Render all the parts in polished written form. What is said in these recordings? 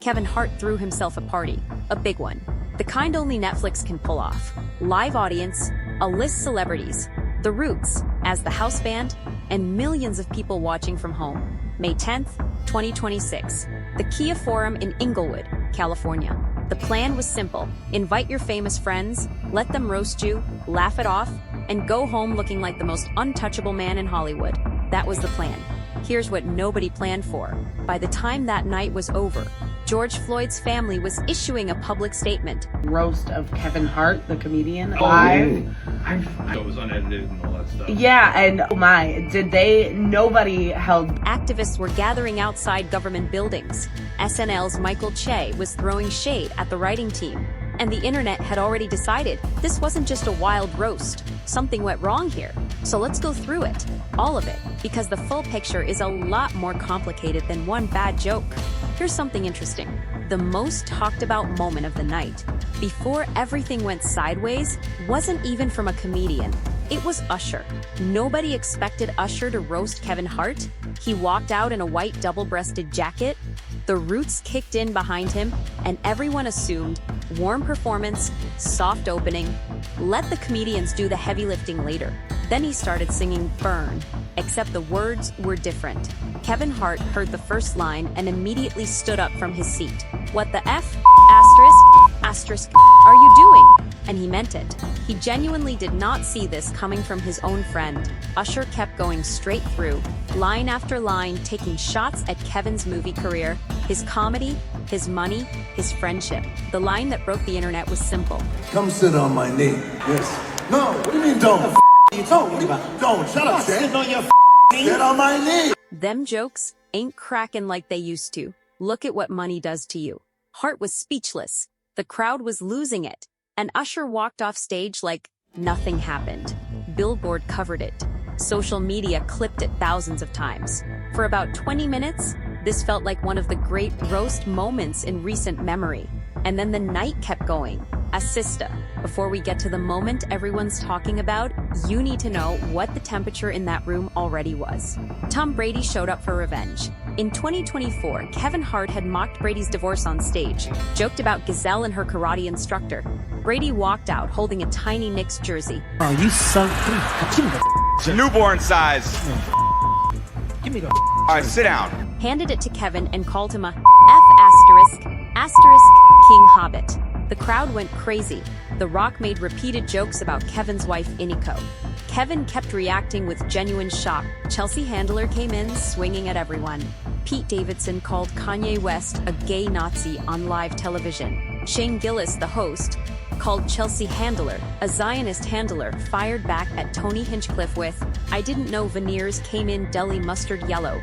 Kevin Hart threw himself a party, a big one. The kind only Netflix can pull off. Live audience, a list celebrities, The Roots as the house band, and millions of people watching from home. May 10th, 2026. The Kia Forum in Inglewood, California. The plan was simple. Invite your famous friends, let them roast you, laugh it off, and go home looking like the most untouchable man in Hollywood. That was the plan. Here's what nobody planned for. By the time that night was over, George Floyd's family was issuing a public statement. Roast of Kevin Hart, the comedian, Oh, live. So it was unedited and all that stuff. Yeah, and oh my, nobody held. Activists were gathering outside government buildings. SNL's Michael Che was throwing shade at the writing team. And the internet had already decided this wasn't just a wild roast. Something went wrong here. So let's go through it. All of it. Because the full picture is a lot more complicated than one bad joke. Here's something interesting. The most talked about moment of the night, before everything went sideways, wasn't even from a comedian. It was Usher. Nobody expected Usher to roast Kevin Hart. He walked out in a white double-breasted jacket. The Roots kicked in behind him, and everyone assumed warm performance, soft opening. Let the comedians do the heavy lifting later. Then he started singing Burn, except the words were different. Kevin Hart heard the first line and immediately stood up from his seat. What the F, asterisk, are you doing? And he meant it. He genuinely did not see this coming from his own friend. Usher kept going straight through, line after line, taking shots at Kevin's movie career, his comedy, his money, his friendship. The line that broke the internet was simple. Come sit on my knee. Yes. No, what do you mean don't? You talking about? Don't, shut up, sit on your knee. Sit on my knee. Them jokes ain't cracking like they used to. Look at what money does to you. Hart was speechless. The crowd was losing it. And Usher walked off stage like nothing happened. Billboard covered it. Social media clipped it thousands of times. For about 20 minutes, this felt like one of the great roast moments in recent memory. And then the night kept going. Assista. Before we get to the moment everyone's talking about, you need to know what the temperature in that room already was. Tom Brady showed up for revenge. In 2024, Kevin Hart had mocked Brady's divorce on stage, joked about Gazelle and her karate instructor. Brady walked out holding a tiny Knicks jersey. Oh, you suck. Give me the It's a newborn size. Give me the All right, sit down. Handed it to Kevin and called him a F*** King Hobbit. The crowd went crazy. The Rock made repeated jokes about Kevin's wife, Iniko. Kevin kept reacting with genuine shock. Chelsea Handler came in, swinging at everyone. Pete Davidson called Kanye West a gay Nazi on live television. Shane Gillis, the host, called Chelsea Handler a Zionist handler, fired back at Tony Hinchcliffe with, "I didn't know veneers came in deli mustard yellow.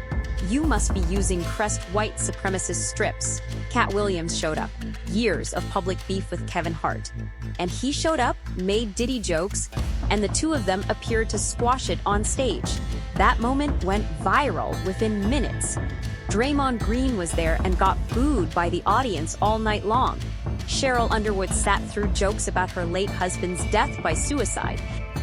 You must be using Crest white supremacist strips." Katt Williams showed up. Years of public beef with Kevin Hart. And he showed up, made Diddy jokes, and the two of them appeared to squash it on stage. That moment went viral within minutes. Draymond Green was there and got booed by the audience all night long. Cheryl Underwood sat through jokes about her late husband's death by suicide.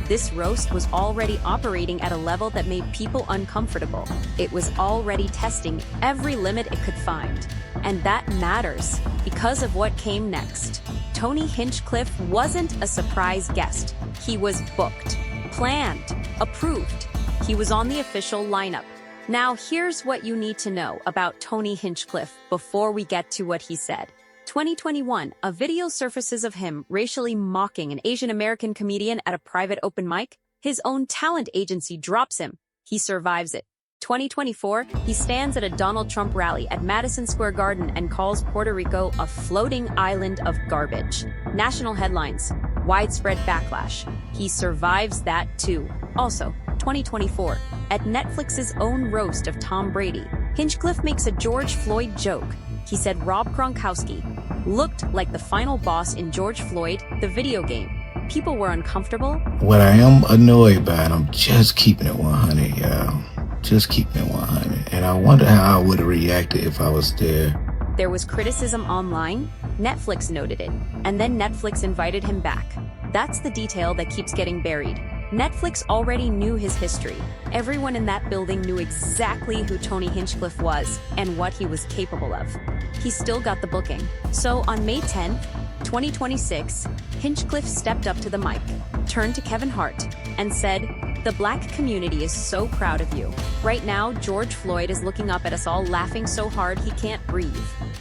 This roast was already operating at a level that made people uncomfortable. It was already testing every limit it could find. And that matters, because of what came next. Tony Hinchcliffe wasn't a surprise guest. He was booked, planned, approved. He was on the official lineup. Now here's what you need to know about Tony Hinchcliffe before we get to what he said. 2021, a video surfaces of him racially mocking an Asian American comedian at a private open mic. His own talent agency drops him. He survives it. 2024, he stands at a Donald Trump rally at Madison Square Garden and calls Puerto Rico a floating island of garbage. National headlines, widespread backlash. He survives that too. Also, 2024, at Netflix's own roast of Tom Brady, Hinchcliffe makes a George Floyd joke. He said Rob Gronkowski looked like the final boss in George Floyd, the video game. People were uncomfortable. What I am annoyed by, and I'm just keeping it 100, y'all. Just keeping it 100. And I wonder how I would have reacted if I was there. There was criticism online. Netflix noted it. And then Netflix invited him back. That's the detail that keeps getting buried. Netflix already knew his history. Everyone in that building knew exactly who Tony Hinchcliffe was and what he was capable of. He still got the booking. So on May 10th, 2026, Hinchcliffe stepped up to the mic, turned to Kevin Hart, and said, "The black community is so proud of you. Right now, George Floyd is looking up at us all laughing so hard he can't breathe."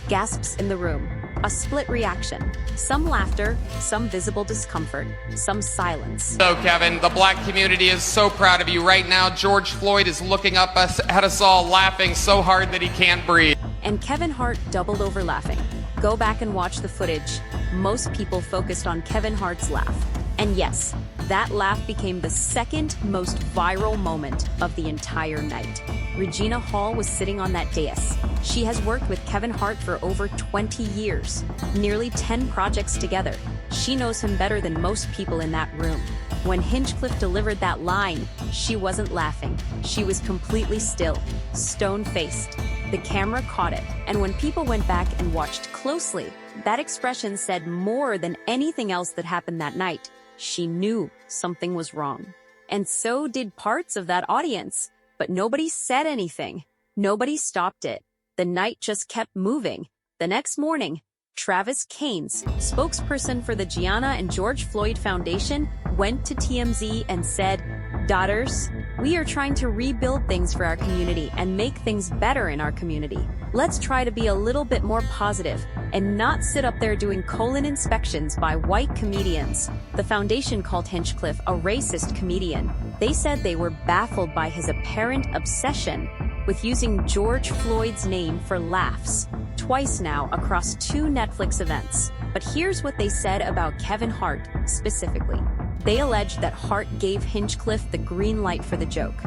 Gasps in the room. A split reaction. Some laughter, some visible discomfort, some silence. So, Kevin, the black community is so proud of you. Right now, George Floyd is looking up at us all laughing so hard that he can't breathe. And Kevin Hart doubled over laughing. Go back and watch the footage. Most people focused on Kevin Hart's laugh. And yes, that laugh became the second most viral moment of the entire night. Regina Hall was sitting on that dais. She has worked with Kevin Hart for over 20 years, nearly 10 projects together. She knows him better than most people in that room. When Hinchcliffe delivered that line, she wasn't laughing. She was completely still, stone-faced. The camera caught it, and when people went back and watched closely, that expression said more than anything else that happened that night. She knew something was wrong. And so did parts of that audience. But nobody said anything. Nobody stopped it. The night just kept moving. The next morning, Travis Kane's spokesperson for the Gianna and George Floyd Foundation went to TMZ and said, "Daughters, we are trying to rebuild things for our community and make things better in our community. Let's try to be a little bit more positive and not sit up there doing colon inspections by white comedians." The foundation called Hinchcliffe a racist comedian. They said they were baffled by his apparent obsession with using George Floyd's name for laughs, twice now across 2 Netflix events. But here's what they said about Kevin Hart specifically. They alleged that Hart gave Hinchcliffe the green light for the joke.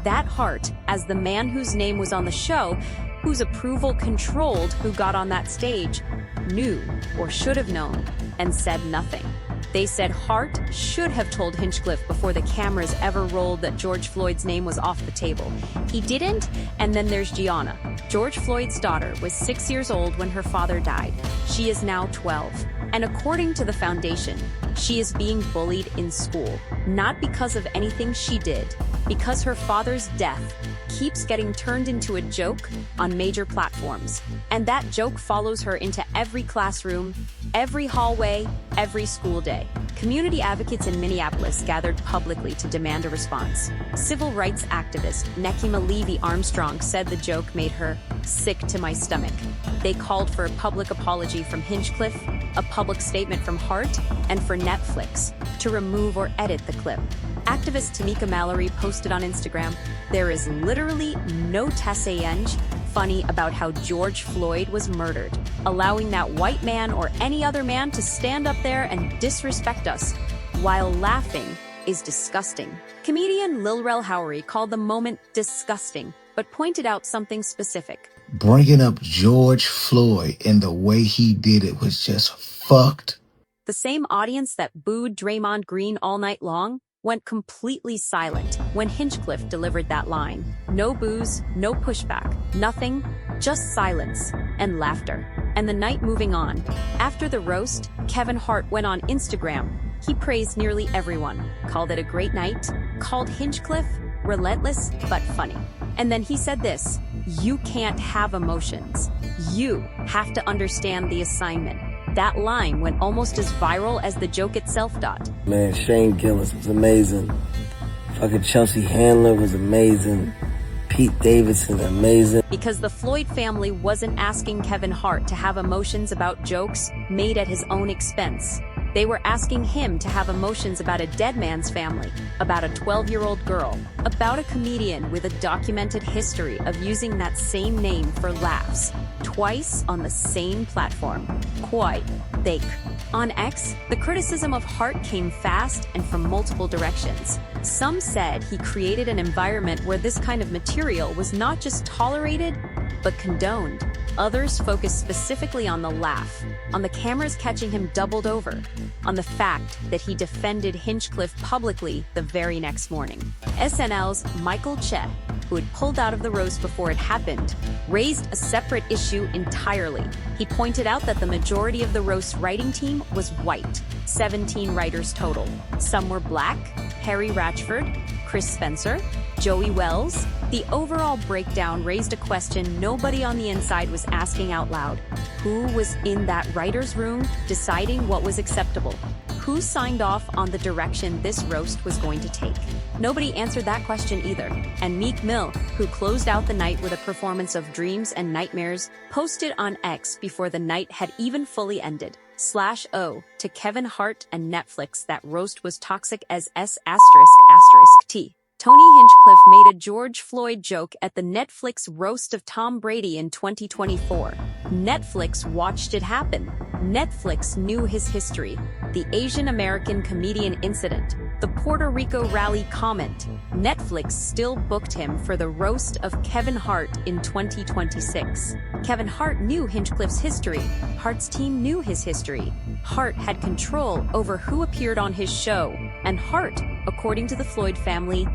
That Hart, as the man whose name was on the show, whose approval controlled who got on that stage, knew or should have known and said nothing. They said Hart should have told Hinchcliffe before the cameras ever rolled that George Floyd's name was off the table. He didn't, and then there's Gianna. George Floyd's daughter was 6 years old when her father died. She is now 12. And according to the foundation, she is being bullied in school, not because of anything she did, because her father's death keeps getting turned into a joke on major platforms. And that joke follows her into every classroom, every hallway, every school day. Community advocates in Minneapolis gathered publicly to demand a response. Civil rights activist Nekima Levy Armstrong said the joke made her sick to my stomach. They called for a public apology from Hinchcliffe, a public statement from Hart, and for Netflix to remove or edit the clip. Activist Tamika Mallory posted on Instagram, "There is literally no tessayenge funny about how George Floyd was murdered. Allowing that white man or any other man to stand up there and disrespect us while laughing is disgusting." Comedian Lil Rel Howery called the moment disgusting, but pointed out something specific. Bringing up George Floyd and the way he did it was just fucked. The same audience that booed Draymond Green all night long went completely silent when Hinchcliffe delivered that line. No boos, no pushback, nothing, just silence and laughter. And the night moving on. After the roast, Kevin Hart went on Instagram. He praised nearly everyone, called it a great night, called Hinchcliffe relentless but funny. And then he said this, "You can't have emotions. You have to understand the assignment." That line went almost as viral as the joke itself. Man, Shane Gillis was amazing. Fucking Chelsea Handler was amazing. Pete Davidson, amazing. Because the Floyd family wasn't asking Kevin Hart to have emotions about jokes made at his own expense. They were asking him to have emotions about a dead man's family, about a 12-year-old girl, about a comedian with a documented history of using that same name for laughs, twice on the same platform. Quite fake. On X, the criticism of Hart came fast and from multiple directions. Some said he created an environment where this kind of material was not just tolerated, but condoned. Others focused specifically on the laugh, on the cameras catching him doubled over, on the fact that he defended Hinchcliffe publicly the very next morning. SNL's Michael Che, who had pulled out of the roast before it happened, raised a separate issue entirely. He pointed out that the majority of the roast writing team was white, 17 writers total. Some were black, Harry Ratchford, Chris Spencer, Joey Wells. The overall breakdown raised a question nobody on the inside was asking out loud. Who was in that writer's room deciding what was acceptable? Who signed off on the direction this roast was going to take? Nobody answered that question either, and Meek Mill, who closed out the night with a performance of Dreams and Nightmares, posted on X before the night had even fully ended. /O to Kevin Hart and Netflix, that roast was toxic as S***T. Tony Hinchcliffe made a George Floyd joke at the Netflix roast of Tom Brady in 2024. Netflix watched it happen. Netflix knew his history. The Asian American comedian incident. The Puerto Rico rally comment. Netflix still booked him for the roast of Kevin Hart in 2026. Kevin Hart knew Hinchcliffe's history. Hart's team knew his history. Hart had control over who appeared on his show. And Hart, according to the Floyd family,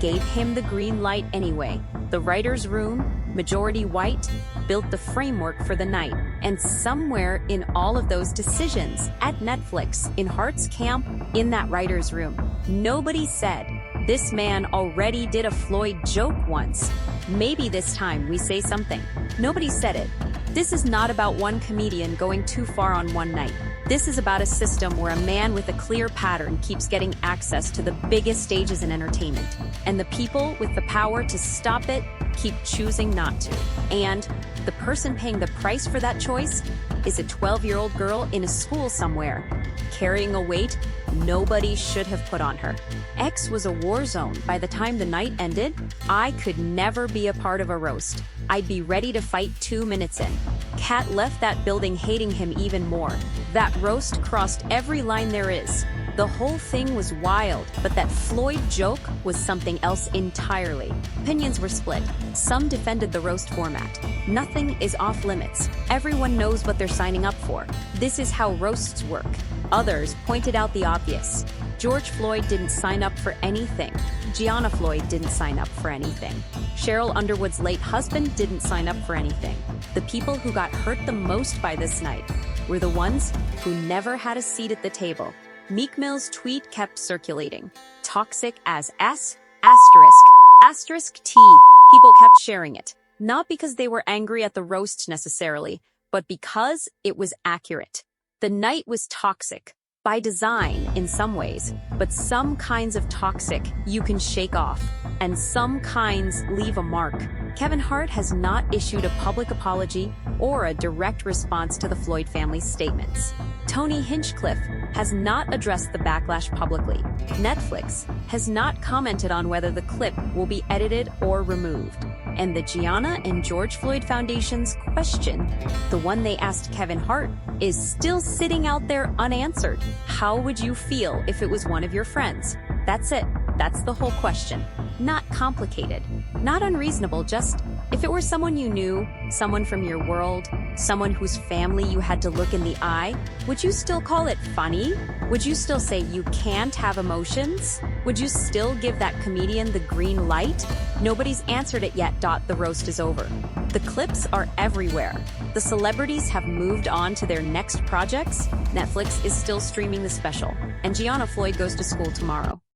gave him the green light anyway. The writer's room, majority white, built the framework for the night. And somewhere in all of those decisions, at Netflix, in Hart's camp, in that writer's room, nobody said, this man already did a Floyd joke once. Maybe this time we say something. Nobody said it. This is not about one comedian going too far on one night. This is about a system where a man with a clear pattern keeps getting access to the biggest stages in entertainment. And the people with the power to stop it keep choosing not to. And the person paying the price for that choice is a 12-year-old girl in a school somewhere, carrying a weight nobody should have put on her. X was a war zone by the time the night ended. I could never be a part of a roast. I'd be ready to fight 2 minutes in. Katt left that building hating him even more. That roast crossed every line there is. The whole thing was wild, but that Floyd joke was something else entirely. Opinions were split. Some defended the roast format. Nothing is off limits. Everyone knows what they're signing up for. This is how roasts work. Others pointed out the obvious. George Floyd didn't sign up for anything. Gianna Floyd didn't sign up for anything. Cheryl Underwood's late husband didn't sign up for anything. The people who got hurt the most by this night were the ones who never had a seat at the table. Meek Mill's tweet kept circulating. Toxic as S***T. People kept sharing it. Not because they were angry at the roast necessarily, but because it was accurate. The night was toxic. By design, in some ways, but some kinds of toxic you can shake off, and some kinds leave a mark. Kevin Hart has not issued a public apology or a direct response to the Floyd family's statements. Tony Hinchcliffe has not addressed the backlash publicly. Netflix has not commented on whether the clip will be edited or removed. And the Gianna and George Floyd Foundation's question, the one they asked Kevin Hart, is still sitting out there unanswered. How would you feel if it was one of your friends? That's it. That's the whole question. Not complicated, not unreasonable, just if it were someone you knew, someone from your world, someone whose family you had to look in the eye, would you still call it funny? Would you still say you can't have emotions? Would you still give that comedian the green light? Nobody's answered it yet. The roast is over. The clips are everywhere. The celebrities have moved on to their next projects. Netflix is still streaming the special, and Gianna Floyd goes to school tomorrow.